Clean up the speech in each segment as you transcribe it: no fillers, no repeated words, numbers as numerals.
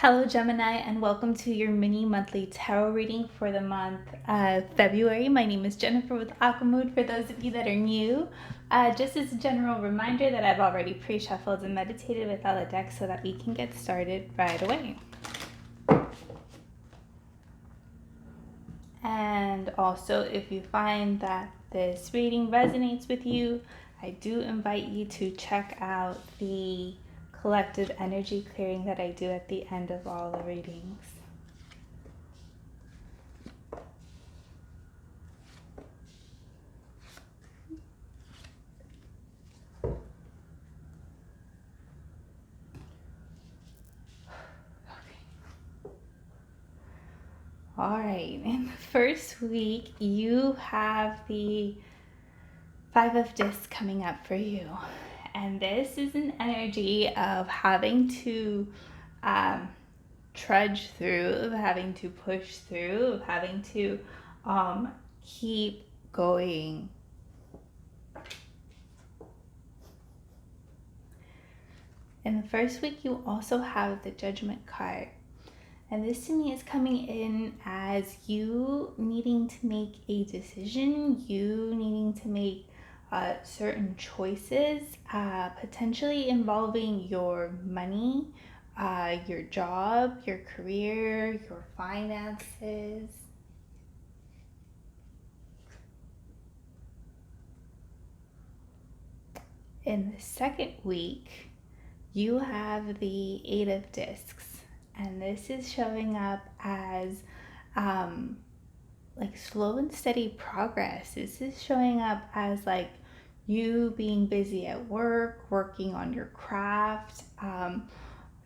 Hello, Gemini, and welcome to your mini monthly tarot reading for the month of February. My name is Jennifer with Aquamood. For those of you that are new, just as a general reminder that I've already pre-shuffled and meditated with all the decks so that we can get started right away. And also, if you find that this reading resonates with you, I do invite you to check out the collective energy clearing that I do at the end of all the readings. All right, in the first week, you have the Five of Discs coming up for you. And this is an energy of having to trudge through, of having to push through, of having to keep going. In the first week, you also have the Judgment card. And this to me is coming in as you needing to make a decision, you needing to make certain choices, potentially involving your money, your job, your career, your finances. In the second week, you have the Eight of Discs. And this is showing up as like slow and steady progress. This is showing up as like you being busy at work, working on your craft.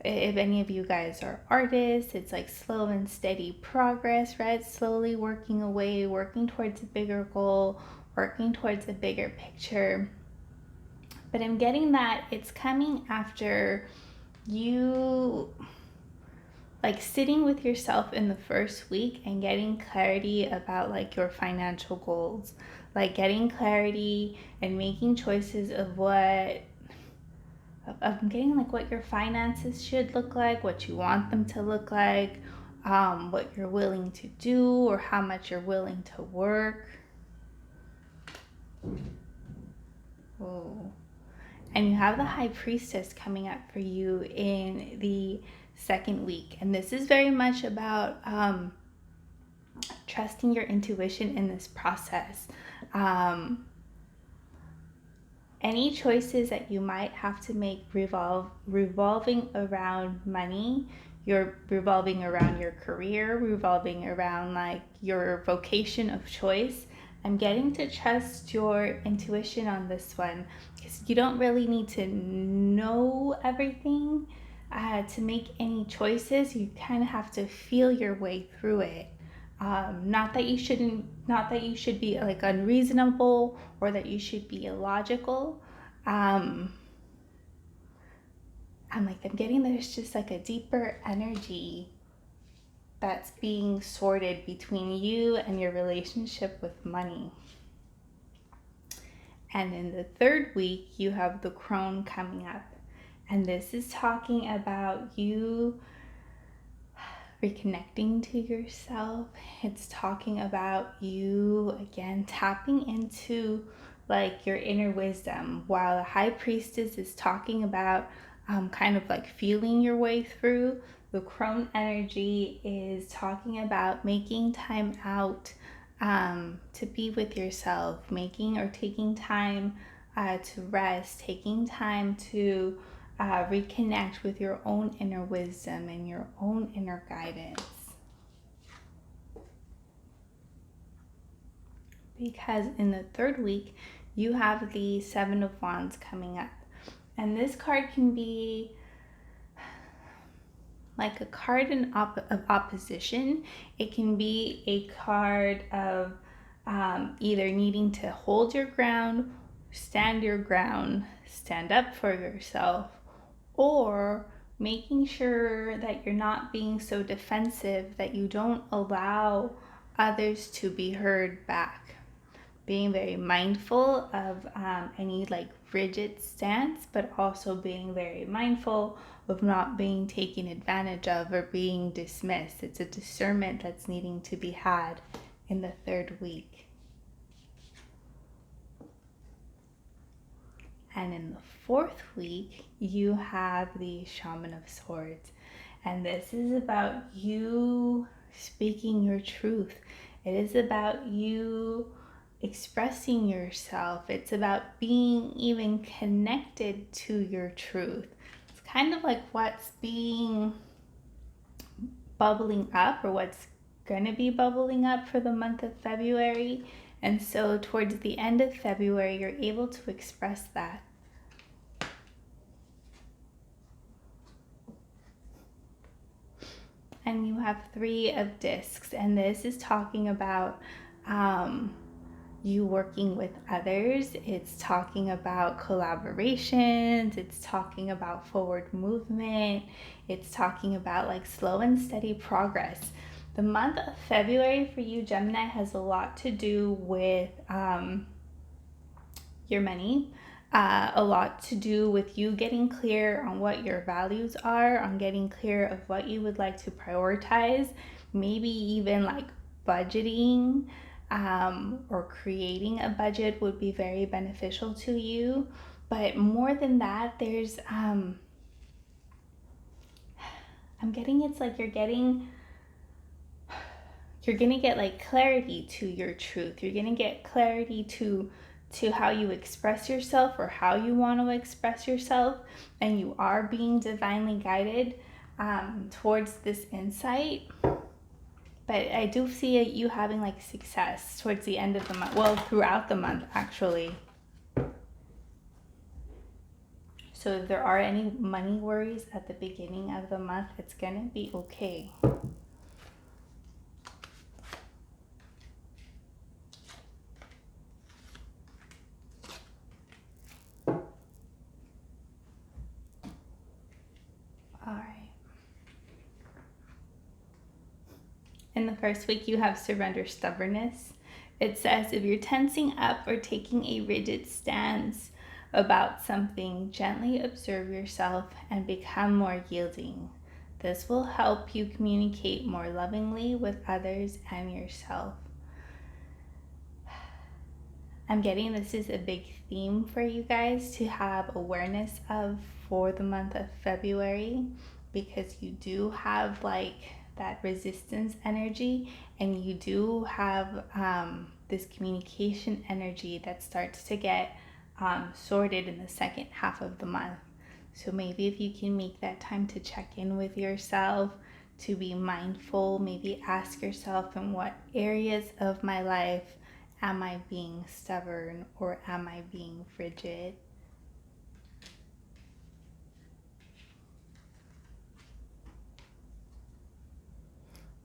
If any of you guys are artists, it's like slow and steady progress, right? Slowly working away, working towards a bigger goal, working towards a bigger picture. But I'm getting that it's coming after you like sitting with yourself in the first week and getting clarity about like your financial goals, like getting clarity and making choices of getting like what your finances should look like, what you want them to look like, what you're willing to do or how much you're willing to work. Oh. And you have the High Priestess coming up for you in the second week. And this is very much about trusting your intuition in this process. Any choices that you might have to make revolving around money, you're revolving around your career, revolving around like your vocation of choice. I'm getting to trust your intuition on this one because you don't really need to know everything to make any choices. You kind of have to feel your way through it. Not that you should be like unreasonable or that you should be illogical. I'm getting there's just like a deeper energy that's being sorted between you and your relationship with money. And in the third week, you have the Crone coming up. And this is talking about you reconnecting to yourself. It's talking about you, again, tapping into like your inner wisdom, while the High Priestess is talking about kind of like feeling your way through. The Crone energy is talking about making time out to be with yourself, making or taking time to rest, taking time to reconnect with your own inner wisdom and your own inner guidance. Because in the third week, you have the Seven of Wands coming up. And this card can be like a card of opposition. It can be a card of either needing to hold your ground, stand your ground, stand up for yourself, or making sure that you're not being so defensive that you don't allow others to be heard back. Being very mindful of any like rigid stance, but also being very mindful of not being taken advantage of or being dismissed. It's a discernment that's needing to be had in the third week. And in the fourth week, you have the Shaman of Swords. And this is about you speaking your truth. It is about you expressing yourself. It's about being even connected to your truth. It's kind of like what's being bubbling up, or what's going to be bubbling up for the month of February. And so towards the end of February, you're able to express that. And you have 3 of discs, and this is talking about you working with others. It's talking about collaborations. It's talking about forward movement. It's talking about like slow and steady progress. The month of February for you, Gemini, has a lot to do with your money. A lot to do with you getting clear on what your values are, on getting clear of what you would like to prioritize, maybe even like budgeting or creating a budget would be very beneficial to you. But more than that, there's I'm getting, it's like you're gonna get like clarity to your truth. You're gonna get clarity to how you express yourself, or how you want to express yourself, and you are being divinely guided towards this insight. But I do see you having like success towards the end of the month, well, throughout the month actually. So if there are any money worries at the beginning of the month, it's gonna be okay. All right. In the first week, you have surrender stubbornness. It says if you're tensing up or taking a rigid stance about something, gently observe yourself and become more yielding. This will help you communicate more lovingly with others and yourself. I'm getting this is a big theme for you guys to have awareness of for the month of February, because you do have like that resistance energy, and you do have this communication energy that starts to get sorted in the second half of the month. So maybe if you can make that time to check in with yourself, to be mindful, maybe ask yourself, in what areas of my life am I being stubborn, or am I being rigid?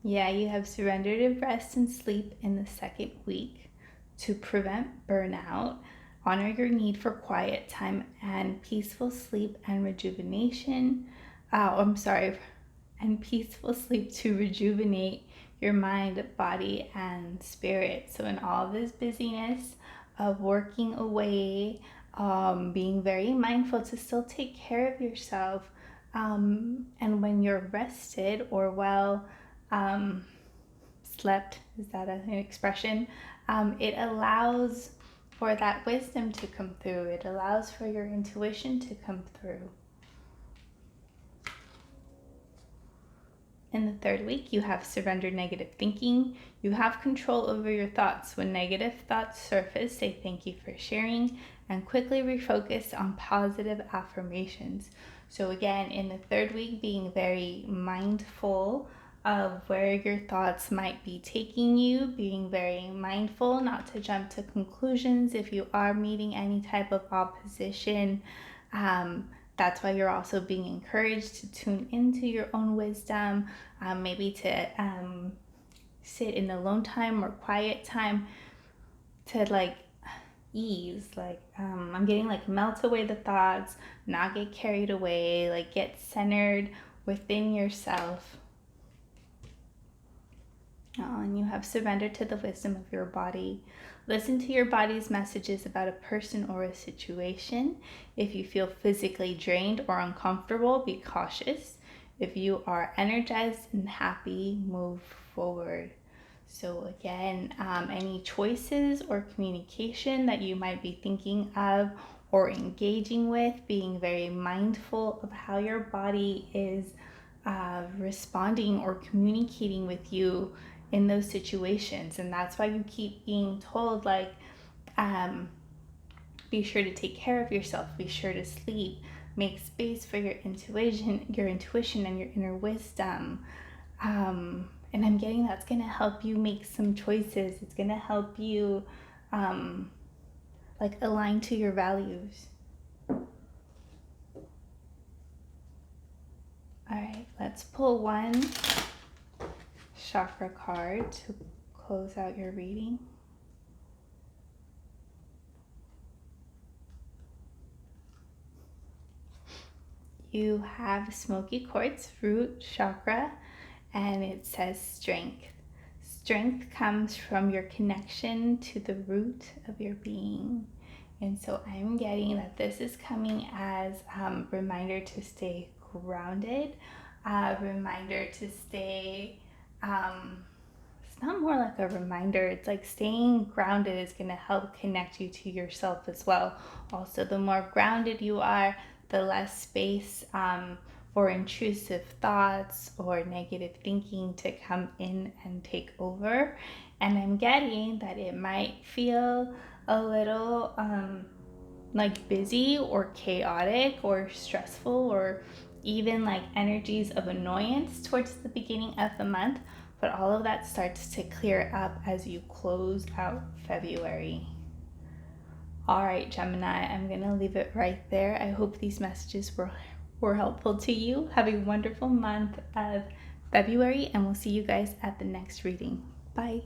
Yeah, you have surrendered to rest and sleep in the second week to prevent burnout. Honor your need for quiet time and peaceful sleep and rejuvenation. And peaceful sleep to rejuvenate your mind, body, and spirit. So in all this busyness of working away, being very mindful to still take care of yourself. And when you're rested or well slept, is that an expression? It allows for that wisdom to come through. It allows for your intuition to come through. In the third week, you have surrendered negative thinking. You have control over your thoughts. When negative thoughts surface, say thank you for sharing, and quickly refocus on positive affirmations. So again, in the third week, being very mindful of where your thoughts might be taking you, being very mindful not to jump to conclusions if you are meeting any type of opposition. That's why you're also being encouraged to tune into your own wisdom, maybe to sit in alone time or quiet time to like ease, like I'm getting like melt away the thoughts, not get carried away, like get centered within yourself. And you have surrendered to the wisdom of your body. Listen to your body's messages about a person or a situation. If you feel physically drained or uncomfortable, be cautious. If you are energized and happy, move forward. So, again, any choices or communication that you might be thinking of or engaging with, being very mindful of how your body is responding or communicating with you in those situations. And that's why you keep being told, like, um, be sure to take care of yourself, be sure to sleep, make space for your intuition and your inner wisdom. And I'm getting that's going to help you make some choices. It's going to help you like align to your values. All right, let's pull one chakra card to close out your reading. You have smoky quartz root chakra, and it says strength. Strength comes from your connection to the root of your being. And so I'm getting that this is coming as a reminder to stay grounded, a reminder to stay, it's not more like a reminder, it's like staying grounded is going to help connect you to yourself as well. Also, the more grounded you are, the less space for intrusive thoughts or negative thinking to come in and take over. And I'm getting that it might feel a little like busy or chaotic or stressful or even like energies of annoyance towards the beginning of the month, but all of that starts to clear up as you close out February. All right, Gemini, I'm going to leave it right there. I hope these messages were helpful to you. Have a wonderful month of February, and we'll see you guys at the next reading. Bye.